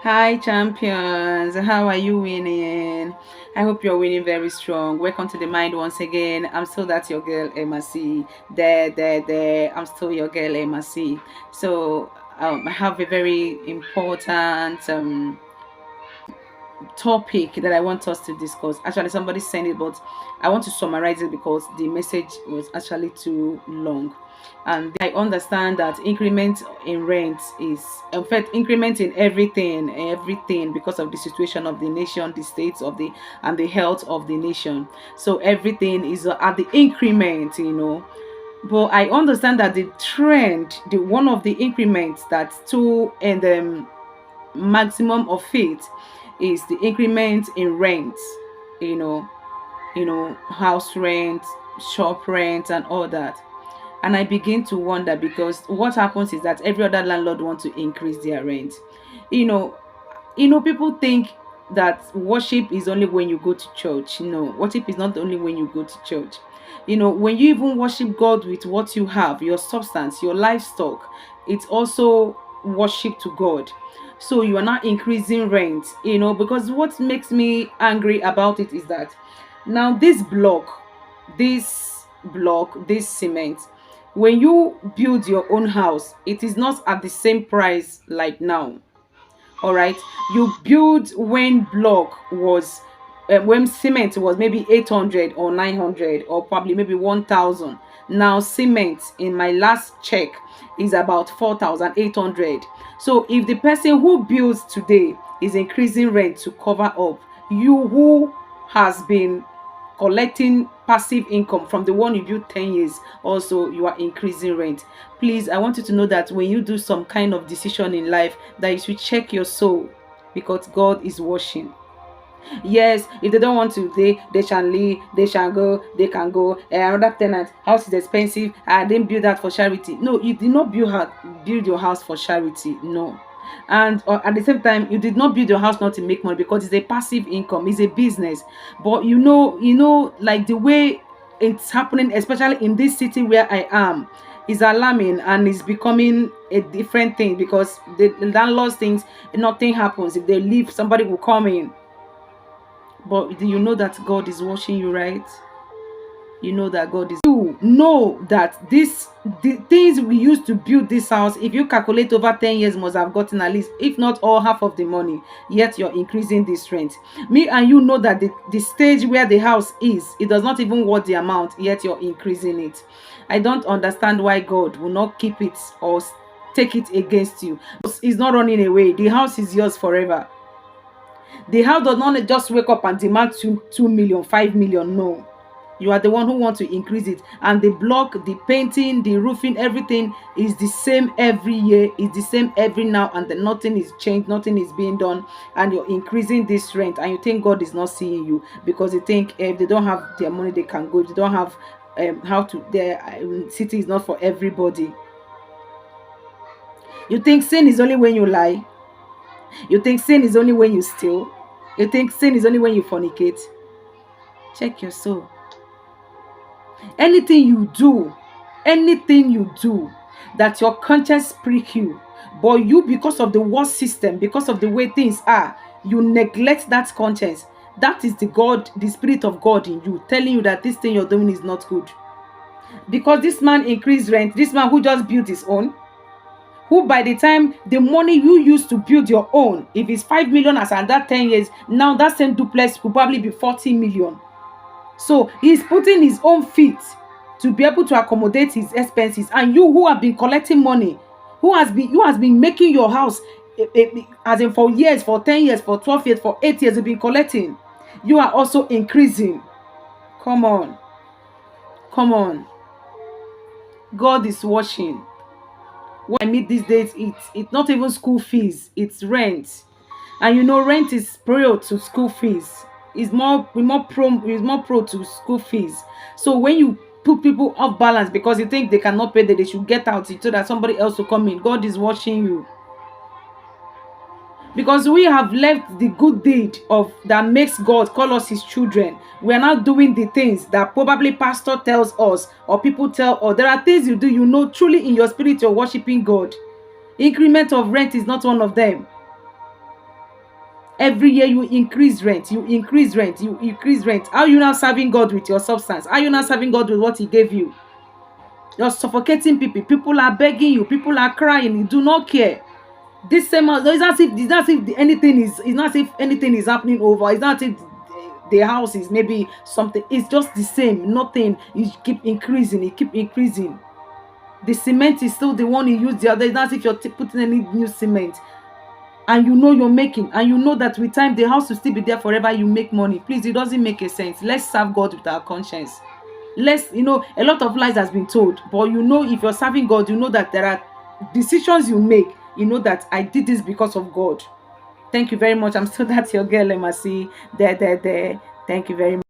Hi, champions. How are you winning? I hope you're winning very strong. Welcome to the mind once again. I'm still that your girl, Emma C. There. I'm still your girl, Emma C. So, I have a very important topic that I want us to discuss. Actually, somebody sent it, but I want to summarize it because the message was actually too long. And I understand that increment in rent is, in fact, increment in everything, because of the situation of the nation, the states of the and the health of the nation. So everything is at the increment. But I understand that the trend, the one of the increments that's too and maximum of it is the increment in rent, you know, house rent, shop rent, and all that. And I begin to wonder because what happens is that every other landlord wants to increase their rent. You know, people think that worship is only when you go to church. No, worship is not only when you go to church. When you even worship God with what you have, your substance, your livestock, it's also worship to God. So you are not increasing rent, because what makes me angry about it is that now this cement, when you build your own house, it is not at the same price like now. All right, you build when block was when cement was maybe 800 or 900 or probably maybe 1000. Now cement in my last check is about 4800. So if the person who builds today is increasing rent to cover up, you who has been collecting passive income from the one you built 10 years, also you are increasing rent. Please, I want you to know that when you do some kind of decision in life, that you should check your soul, because God is watching. Yes, if they don't want to, they shall leave, they shall go, they can go. Another tenant, house is expensive. I didn't build that for charity. No, you did not build your house for charity. No. And at the same time, you did not build your house not to make money, because it's a passive income, it's a business. But like the way it's happening, especially in this city where I am, is alarming, and is becoming a different thing, because the landlord thinks nothing happens. If they leave, somebody will come in. But do you know that God is watching you, right? You know that God is. You know that the things we used to build this house, if you calculate over 10 years, must have gotten at least, if not all, half of the money. Yet you're increasing this rent. Me and you know that the stage where the house is, it does not even worth the amount, yet you're increasing it. I don't understand why God will not keep it or take it against you. It's not running away. The house is yours forever. The house does not just wake up and demand 2 million, 5 million. No, you are the one who wants to increase it. And the block, the painting, the roofing, everything is the same every year. It's the same every now and then. Nothing is changed, nothing is being done, and you're increasing this rent. And you think God is not seeing you, because you think if they don't have their money, they can go. If they don't have how to, their city is not for everybody. You think sin is only when you lie. You think sin is only when you steal. You think sin is only when you fornicate. Check your soul. Anything you do that your conscience prick you, but you, because of the world system, because of the way things are, you neglect that conscience. That is the spirit of God in you, telling you that this thing you're doing is not good. Because this man increased rent, this man who just built his own, who by the time the money you used to build your own, if it's 5 million as at that 10 years, now that same duplex could probably be 40 million. So he's putting his own feet to be able to accommodate his expenses. And you who have been collecting money, who has been making your house, as in for years, for 10 years, for 12 years, for 8 years, you've been collecting, you are also increasing. Come on. God is watching. What I meet these days, it's not even school fees, it's rent. And rent is prior to school fees. It's more pro to school fees. So when you put people off balance because you think they cannot pay, that they should get out so that somebody else will come in, God is watching you. Because we have left the good deed of that makes God call us his children. We are not doing the things that probably pastor tells us or people tell us. There are things you do, truly in your spirit you're worshiping God. Increment of rent is not one of them. Every year you increase rent, you increase rent, you increase rent. How are you now serving God with your substance? How are you now serving God with what He gave you? You're suffocating people. People are begging you. People are crying. You do not care. This same house, it's not as if anything is, it's not as if anything is happening over. It's not as if the house is maybe something. It's just the same. Nothing. You keep increasing. It keep increasing. The cement is still the one you used the other. It's not as if you're putting any new cement. And you know you're making, and you know that with time the house will still be there forever. You make money. Please, it doesn't make a sense. Let's serve God with our conscience. Let's, a lot of lies has been told, but if you're serving God, you know that there are decisions you make. You know that I did this because of God. Thank you very much. I'm still that your girl, Emasi. There. Thank you very much.